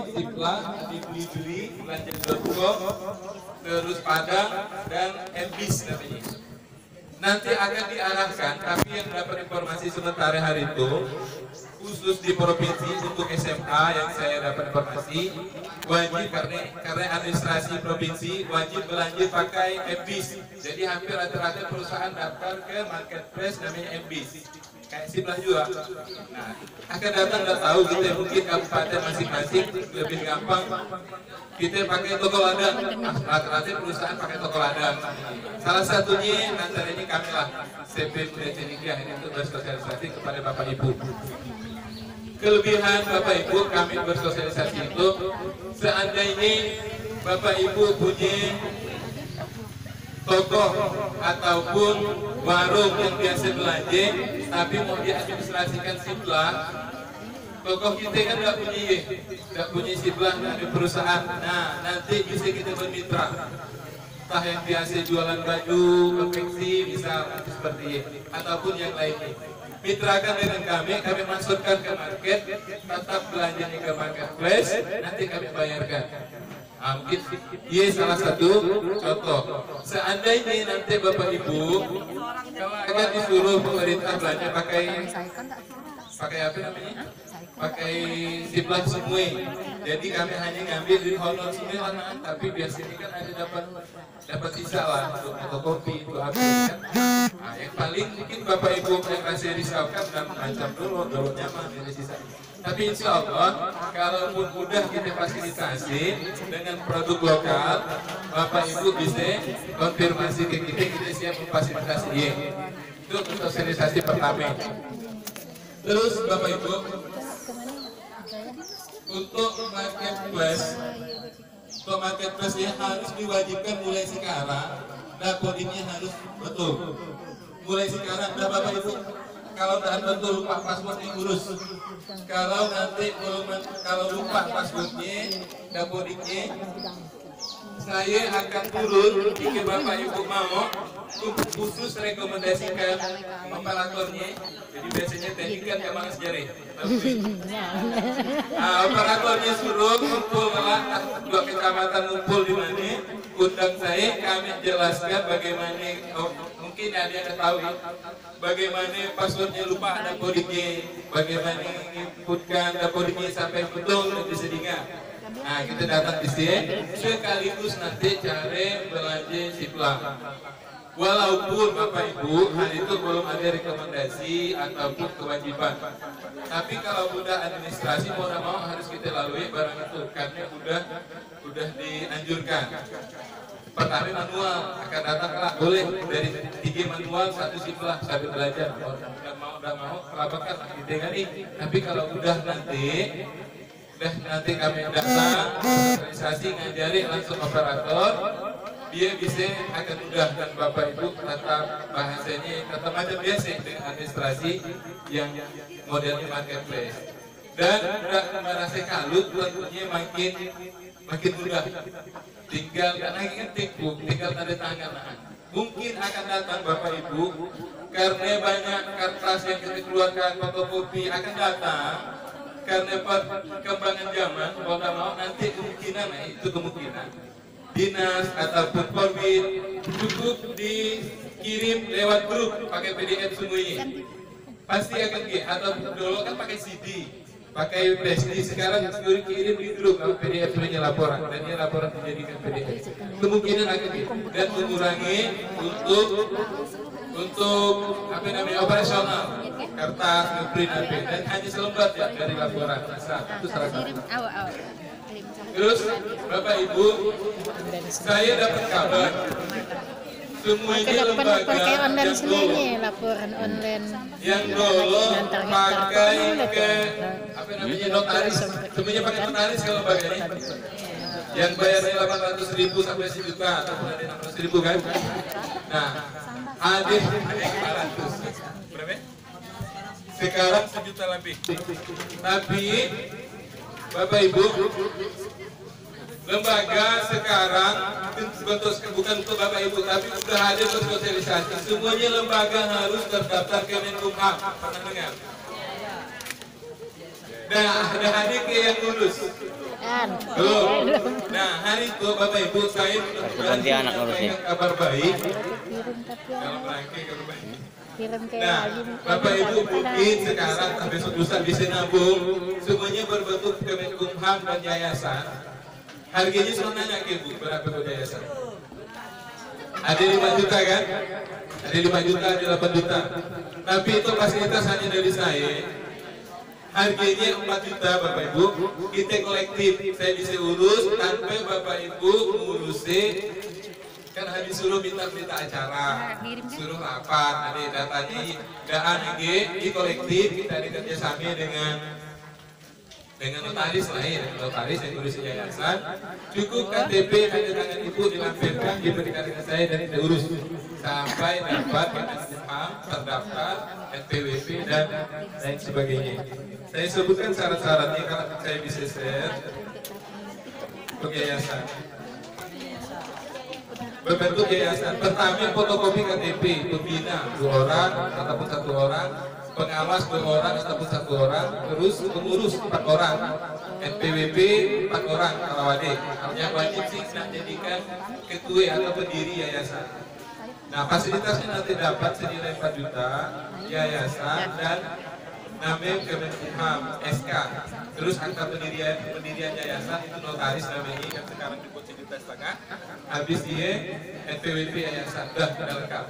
Sipla, dibeli-beli, belanja.com, terus Padang, dan MBIS namanya. Nanti akan diarahkan, tapi yang dapat informasi sementara hari itu, khusus di provinsi untuk SMA yang saya dapat informasi, wajib karena administrasi provinsi wajib belanja pakai MBIS. Jadi hampir rata-rata perusahaan daftar ke marketplace namanya MBIS. Kayak Sipla juga. Nah, akan datang nggak tahu kita mungkin kabupaten masing-masing lebih gampang. Kita pakai toko ladang. Rata-rata perusahaan pakai toko ladang. Salah satunya antara ini kami lah CP Pendidikan ini untuk bersosialisasi kepada Bapak Ibu. Kelebihan Bapak Ibu kami bersosialisasi itu, seandainya Bapak Ibu punya toko ataupun warung yang biasa belanja tapi mau diadministrasikan Sipla, toko kita kan nggak punya Sipla dari perusahaan. Nah, nanti bisa kita bermitra, entah yang biasa jualan baju, konveksi, bisa seperti ini, ataupun yang lainnya. Mitrakan dengan kami masukkan ke market, tetap belanjanya ke marketplace, nanti kami bayarkan. Mungkin iya salah satu contoh. Seandainya nanti Bapak Ibu akan disuruh pemerintah belanja pakai apa namanya? Pakai Sipla semua. Jadi kami hanya ngambil di honor semua, tapi biasanya kan ada dapat sisa lah untuk fotokopi, untuk apa kan. Nah, yang paling mungkin Bapak Ibu yang kasih risaukan dan macam dulu nyaman dari sisa. Tapi insya Allah kalau mudah kita fasilitasi dengan produk lokal, Bapak Ibu bisa konfirmasi ke kita siap memfasilitasi. Itu sosialisasi pertama. Terus Bapak Ibu, untuk marketplace yang harus diwajibkan mulai sekarang, dan codingnya harus betul. Mulai sekarang, dan Bapak Ibu, kalau tidak betul lupa passwordnya urus. Kalau nanti kalau lupa passwordnya dan codingnya, saya akan turun jika Bapak Ibu mau khusus rekomendasikan operatornya. Jadi biasanya teknik kan emang sejarah. Operatornya suruh kumpul lah, 2 kecamatan ngumpul di mana, undang saya, kami jelaskan bagaimana, mungkin ada yang tahu bagaimana passwordnya lupa ada codingnya, bagaimana inputkan ada codingnya sampai betul dan bisa diingat. Nah, kita datang di sini sekaligus nanti cara belanja Sipla. Walaupun Bapak Ibu hari itu belum ada rekomendasi ataupun kewajiban, tapi kalau udah administrasi mau tidak mau harus kita lalui barang itu karena udah dianjurkan. Pertama manual akan datang lah, boleh dari 3 manual 1 Sipla sambil belajar. Udah mau kelabakan kita kan nih. Tapi kalau udah nanti kami datang sosialisasi ngajari langsung operator, dia bisa akan mudahkan Bapak Ibu tata bahasanya kata macam biasa dengan administrasi yang modelnya marketplace, dan tidak merasa kalut, tentunya makin mudah. Tinggal tinggal tanda tangan. Mungkin akan datang Bapak Ibu karena banyak kertas yang kita keluarkan, fotokopi akan datang karena perkembangan zaman. Mau nanti kemungkinan dinas ataupun korbit cukup dikirim lewat grup pakai PDF semuanya, pasti akan atau dulu kan pakai CD, pakai PSD, sekarang kirim di grup PDF semuanya laporan, dan ini laporan dijadikan PDF. Kemungkinan akan dan mengurangi untuk apa namanya operasional kertas, ngeprint dan hanya selembar ya dari laporan. Itu salah satu. Terus Bapak Ibu, saya dapat kabar semuanya lembaga online semuanya, laporan online yang dulu pakai ke apa namanya notaris, semuanya pakai notaris ke lembaganya, yang bayarnya 800.000 sampai 1 juta atau ada 600.000 kan. Nah, ada 500 berapa? Sekarang 1 juta lebih. Tapi Bapak Ibu, lembaga sekarang bukan untuk Bapak Ibu, tapi sudah ada bersosialisasi. Semuanya lembaga harus terdaftar ke Menkumham. Pernah dengar? Nah, ada adik yang lulus. Kan. Nah, hari itu Bapak Ibu saya ganti anak ngurusin. Kabar baik. Kirim tapi Kalau merangkai kabar baik. kirim ke Nah, Bapak Ibu mungkin sekarang sampai lusa bisa nabung, semuanya berbentuk Kemenkumham dan yayasan. Harganya saya nanya ke Ibu, berapa ke yayasan? Ada 5 juta kan? Ada 5 juta, ada 8 juta. Tapi itu fasilitas hanya dari saya. Harganya 4 juta Bapak Ibu. Kita kolektif, saya bisa urus tanpa Bapak Ibu ngurusin. Kan habis suruh minta acara, suruh rapat, ada datanya, daan di kolektif kita kerjasama dengan notaris lain, notaris yang ngurus yayasan. Cukup KTP ada tangan Ibu dilampirkan, diberikan ke saya dan kita urus sampai dapat Kemenkumham, terdaftar, NPWP dan lain sebagainya. Saya sebutkan syarat-syaratnya kalau saya bisa share untuk yayasan. Berbentuk yayasan. Pertama fotokopi KTP, pembina 2 orang ataupun 1 orang, pengawas 2 orang ataupun 1 orang, terus pengurus 4 orang, NPWP 4 orang kalau ada. Yang wajib sih nak jadikan ketua atau pendiri yayasan. Nah, fasilitasnya nanti dapat senilai 4 juta, yayasan dan namanya Kemenkumham, SK. Terus angka pendirian yayasan itu notaris namanya yang sekarang di 1,5 juta. Habis dia NPWP yayasan sudah lengkap.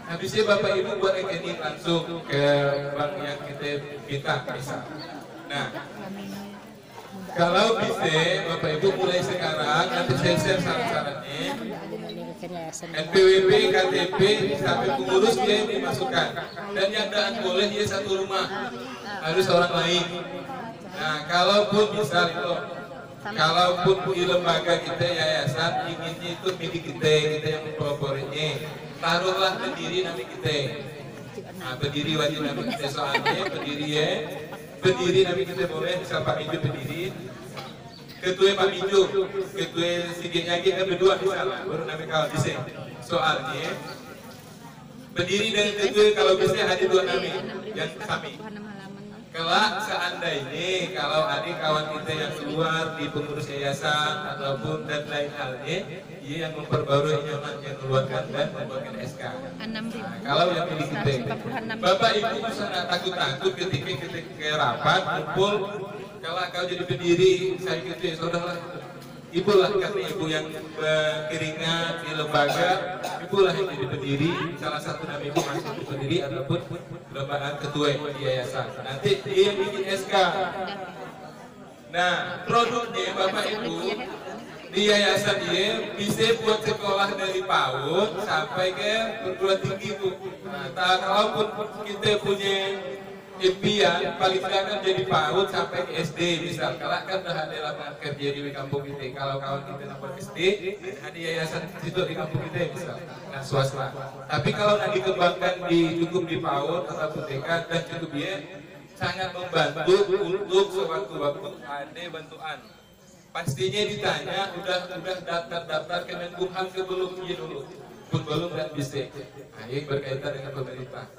Habisnya Bapak Ibu buat rekening langsung ke bank yang kita minta misal. Nah, kalau bisa Bapak Ibu mulai sekarang nanti saya share syarat-syaratnya. NPWP, KTP sampai pengurus dia dimasukkan. Dan yang tidak boleh dia satu rumah, harus orang lain. Nah, kalaupun misal itu, kalaupun di lembaga kita yayasan inginnya itu milik kita yang mempeloporinya, taruhlah pendiri nama kita. Nah, pendiri wajib nama kita soalnya pendiri nama kita boleh, misal Pak Minju pendiri, ketua Pak Minju, ketua Sigit kan berdua misalnya, baru nama kawan bisa. Soalnya pendiri dan ketua kalau bisa ada 2 nama yang sami. Kelak seandainya kalau ada kawan kita yang keluar di pengurus yayasan ataupun dan lain halnya, dia yang memperbarui nyaman yang keluarkan dan membuatkan SK. Nah, kalau yang milik kita, Bapak Ibu sangat takut-takut ketika kita ke rapat kumpul. Kalau kau jadi pendiri, saya gitu ya saudara. Ibulah karena ibu yang berkeringat di lembaga, ibulah yang jadi pendiri. Salah satu nama ibu masuk di pendiri ataupun lembaga ketua di yayasan. Nanti dia yang bikin SK. Nah, produknya Bapak Ibu di yayasan dia bisa buat sekolah dari PAUD sampai ke perguruan tinggi Bu. Nah, kalaupun kita punya impian paling tidak kan jadi PAUD sampai ke SD misal. Kalau kan udah ada lapangan kerja di kampung kita, kalau kawan kita nomor SD ada yayasan situ di kampung kita misal, nah swasta. Tapi kalau nak dikembangkan cukup di PAUD ataupun TK dan cukup dia sangat membantu untuk sewaktu-waktu ada bantuan. Pastinya ditanya udah daftar Kemenkumham ke belum dulu, pun belum dan bisa. Nah, ini berkaitan dengan pemerintah.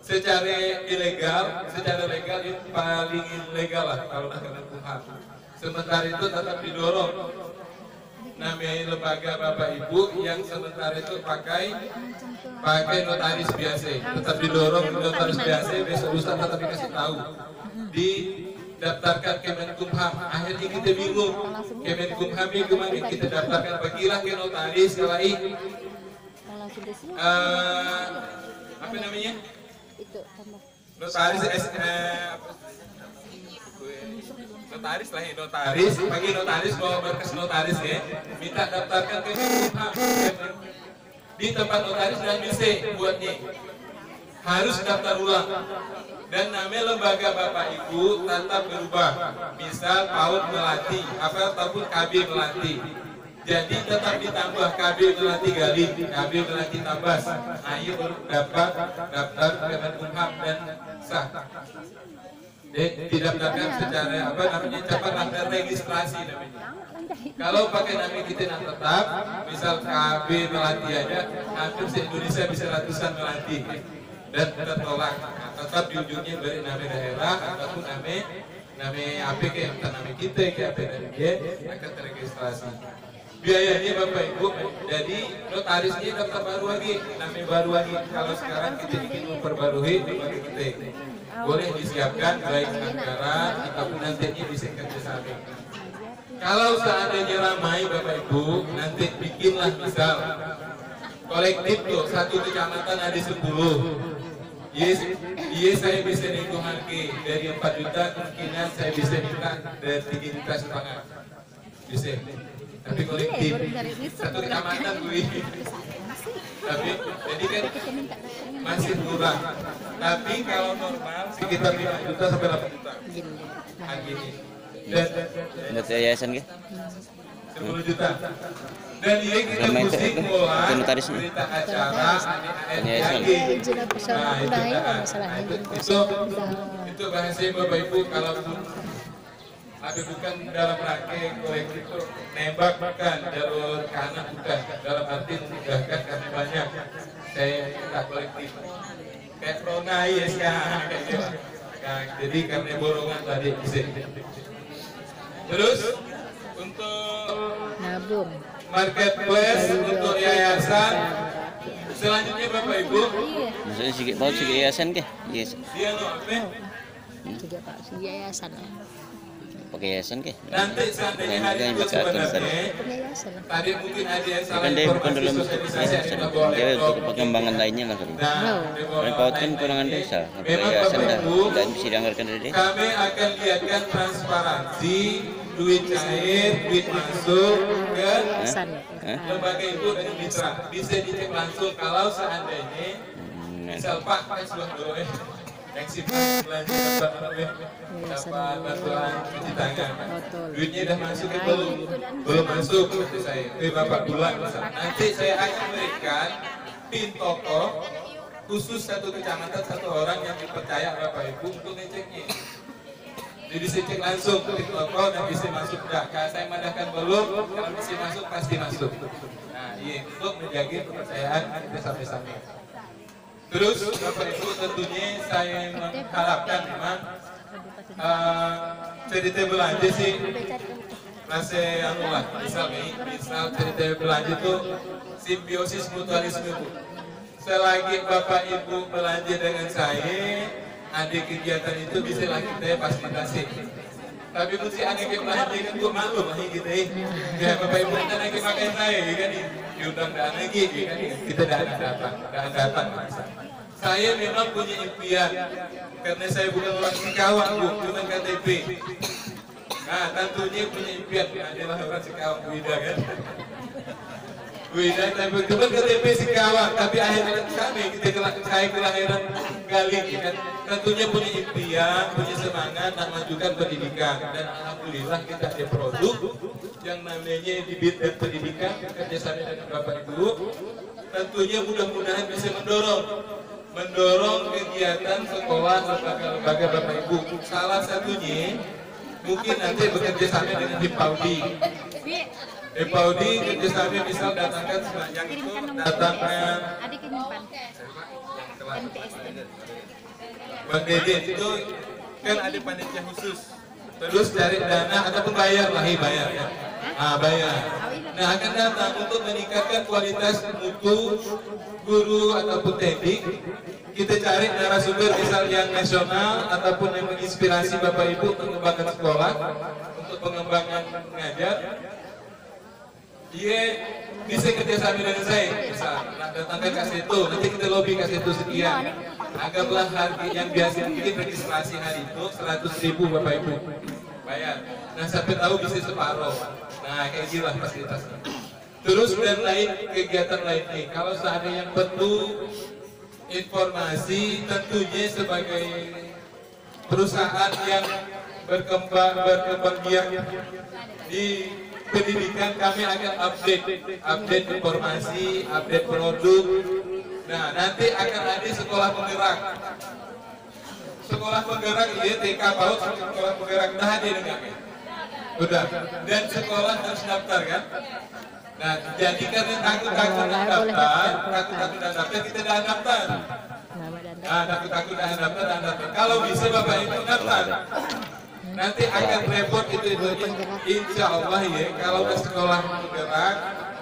Secara legal itu paling legal lah kalau nak Kemenkumham. Sementara itu tetap didorong namanya lembaga Bapak Ibu yang sementara itu pakai notaris biasa, tetap didorong notaris biasa. Besok lusa tetap dikasih tahu didaftarkan Kemenkumham. Akhirnya kita bingung Kemenkumham ini kemana kita daftarkan, bagilah ke notaris kalau apa namanya? Notaris notaris lah ya, notaris bagi notaris bawa berkas notaris ya, minta daftarkan ke Kemenkumham di tempat notaris dan bisa buatnya harus daftar ulang dan nama lembaga Bapak Ibu tetap berubah, misal PAUD Melati ataupun KB Melati. Jadi tetap ditambah KB Melati Galing, KB Melati Tambas. Ayo baru dapat daftar Kemenkumham dan sah. Didaftarkan secara cepat daftar registrasi namanya. Kalau pakai nama kita yang tetap, misal KB Melati aja, hampir se-Indonesia bisa ratusan Melati dan tertolak. Nah, tetap di ujungnya beri nama daerah ataupun nama Namanya APK yang tanami kita ke AP dari dia akan terregistrasi. Biayanya Bapak Ibu, jadi notarisnya daftar baru lagi, namanya baru lagi. Kalau sekarang kita ingin memperbarui bagi kita, boleh disiapkan baik anggaran ataupun nantinya bisa kerjasama. Kalau seandainya ramai Bapak Ibu, nanti bikinlah misal kolektif tuh satu kecamatan ada 10. Yes, saya bisa nego harga dari 4 juta, kemungkinan saya bisa minta dari 3,5 juta. Bisa. Tapi kolektif satu kecamatan gue. Tapi jadi kan masih kurang. Tapi kalau normal sekitar 5 juta sampai 8 juta. Harganya. Dan buat yayasan ke? 10 juta. Dan ini kita mesti mulai berita acara itu bahasa Bapak Ibu. Kalau tapi bukan dalam rangka kolektif itu nembak, bukan jalur kanan, bukan dalam arti memudahkan kami banyak. Saya kita kolektif kayak Rona ya sekarang kayak gitu. Jadi karena borongan tadi bisa. Terus untuk nabung marketplace untuk yayasan selanjutnya Bapak Ibu. Maksudnya sikit baut sikit yayasan ke? Yes. Dia apa? juga Pak yayasan Pakai yayasan ke? Nanti seandainya hari itu sebenarnya tadi mungkin ada yang salah kan dia bukan informasi dalam sosialisasi yayasan. yang boleh. Dia untuk pengembangan lainnya lah kan. Karena paut kan kurangan desa. Kalau yayasan dan bisa dianggarkan dari desa. Kami akan lihatkan transparansi duit cair, duit masuk ke lembaga itu dengan mitra. Bisa dicek langsung kalau seandainya misal Pak sebuah dulu yang simpan belanja dapat bantuan cuci tangan, duitnya udah masuk ke belum masuk kata saya, Bapak bulan nanti saya akan berikan pin toko khusus satu kecamatan satu orang yang dipercaya Bapak Ibu untuk ngeceknya. Jadi saya cek langsung ke toko dan bisa masuk enggak. Kalau saya mandahkan belum, kalau bisa masuk pasti masuk. Nah, iya untuk menjaga kepercayaan kita sampai-sampai. Terus Bapak Ibu tentunya saya mengharapkan memang cerita belanja sih rasa anu lah, misal cerita belanja itu simbiosis mutualisme Bu. Selagi Bapak Ibu belanja dengan saya, ada kegiatan itu bisa lah kita fasilitasi. Tapi mesti ada belanja kan gue malu lah kita ya Bapak Ibu kan lagi makan saya kan diundang lagi kan kita dah datang. Saya memang punya impian karena saya bukan orang Singkawang Bu, cuma KTP. Nah tentunya punya impian adalah orang Singkawang Wida kan. Wida tapi kebetulan KTP Singkawang tapi akhirnya kami saya kelahiran Galing kan. Tentunya punya impian, punya semangat nak majukan pendidikan dan alhamdulillah kita ada produk yang namanya di bidang pendidikan kerjasama dengan Bapak Ibu. Tentunya mudah-mudahan bisa mendorong kegiatan sekolah lembaga Bapak Ibu. Salah satunya mungkin nanti bekerja sama dengan Hipaudi. Hipaudi kerjasama misal datangkan yang itu datangkan Bang Dede itu kan ada panitia khusus. Terus cari dana ataupun bayar lah, bayar ya. Bayar. Nah akan datang untuk meningkatkan kualitas mutu guru ataupun teknik. Kita cari narasumber misal yang nasional ataupun yang menginspirasi Bapak Ibu mengembangkan sekolah untuk pengembangan mengajar. Dia bisa kerjasama dengan saya, misal datangkan kasih itu, nanti kita lobby kasih itu sekian. Anggaplah harga yang biasa mungkin registrasi hari itu 100.000 Bapak Ibu bayar. Nah sampai tahu bisa separuh. Nah kayak gila fasilitasnya. Terus dan lain kegiatan lainnya. Kalau seandainya yang perlu informasi tentunya sebagai perusahaan yang berkembang biak di pendidikan kami akan update informasi, update produk. Nah nanti akan ada sekolah penggerak. Sekolah penggerak iya TK PAUD sekolah penggerak dah ada dengan udah dan sekolah harus daftar kan. Nah jadi karena takut-takut daftar kita dah daftar. Nah takut-takut dah daftar. Kalau bisa Bapak Ibu daftar. Nanti akan repot itu. Insya Allah ya, kalau ke sekolah bergerak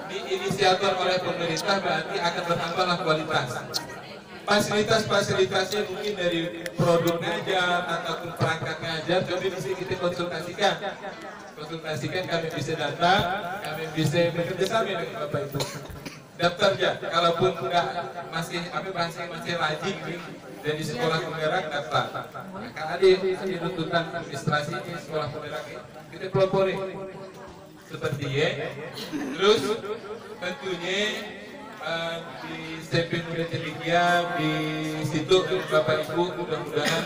diinisiator oleh pemerintah berarti akan bertambahlah kualitas. Fasilitasnya mungkin dari produk ngajar ataupun perangkat ngajar, tapi di sini kita konsultasikan, kami bisa datang, kami bisa bekerjasama dengan Bapak Ibu. Daftar aja, kalaupun enggak masih rajin dan di sekolah penggerak daftar. Karena ada tuntutan administrasi di sekolah penggerak kita pelopori seperti ya. Terus tentunya di CP Muda Cendekia di situ Bapak Ibu mudah-mudahan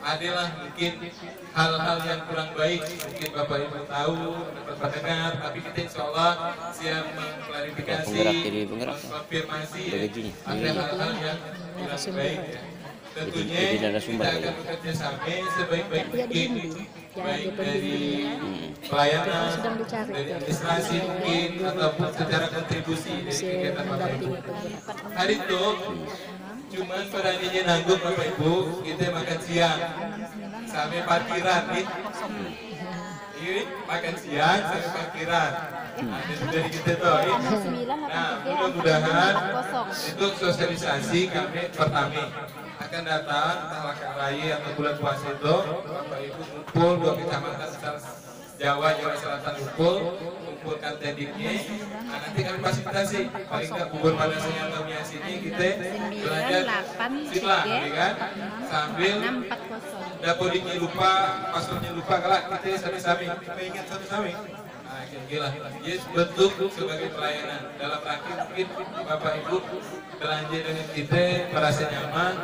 adalah mungkin hal-hal yang kurang baik mungkin Bapak Ibu tahu dapat dengar, tapi kita insya Allah siap mengklarifikasi, mengkonfirmasi ada hal-hal yang kurang baik. Tentunya kita akan bekerja sama sebaik-baik mungkin, baik dari pelayanan, dari administrasi mungkin, ataupun secara kontribusi dari kegiatan Bapak Ibu. Hari itu cuman beraninya nanggung Bapak Ibu, kita makan siang sampai parkiran nih. Ini makan siang sampai parkiran. Dari kita tuh. Nah, mudah-mudahan itu sosialisasi kami pertama akan datang entah raya atau bulan puasa itu Bapak Ibu kumpul 2 kecamatan Jawa Selatan kumpulkan tendiknya. Nah, nanti kami fasilitasi paling nggak bubur panasnya atau mie asinnya kita belajar sila, ya kan? Sambil dapurnya lupa, passwordnya lupa, kalau kita sami-sami, kita ingat sami-sami. Nah, gila, yes, bentuk sebagai pelayanan dalam rangka mungkin Bapak Ibu belanja dengan kita merasa nyaman,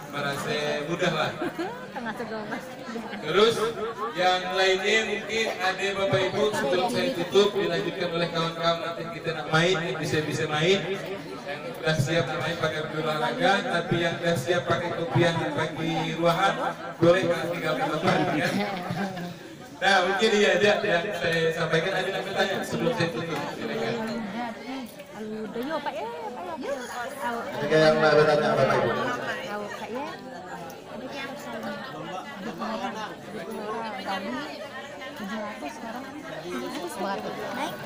merasa mudah lah. Terus yang lainnya mungkin ada Bapak Ibu sebelum saya tutup dilanjutkan oleh kawan-kawan nanti kita nak main bisa main. Yang sudah siap main pakai olahraga, tapi yang sudah siap pakai kopiah bagi ruangan boleh tinggal di tempat. Ya. Nah mungkin iya aja yang saya sampaikan, ada yang bertanya sebelum saya tutup. Silakan. Jika yang nak bertanya Bapak Ibu. Naik.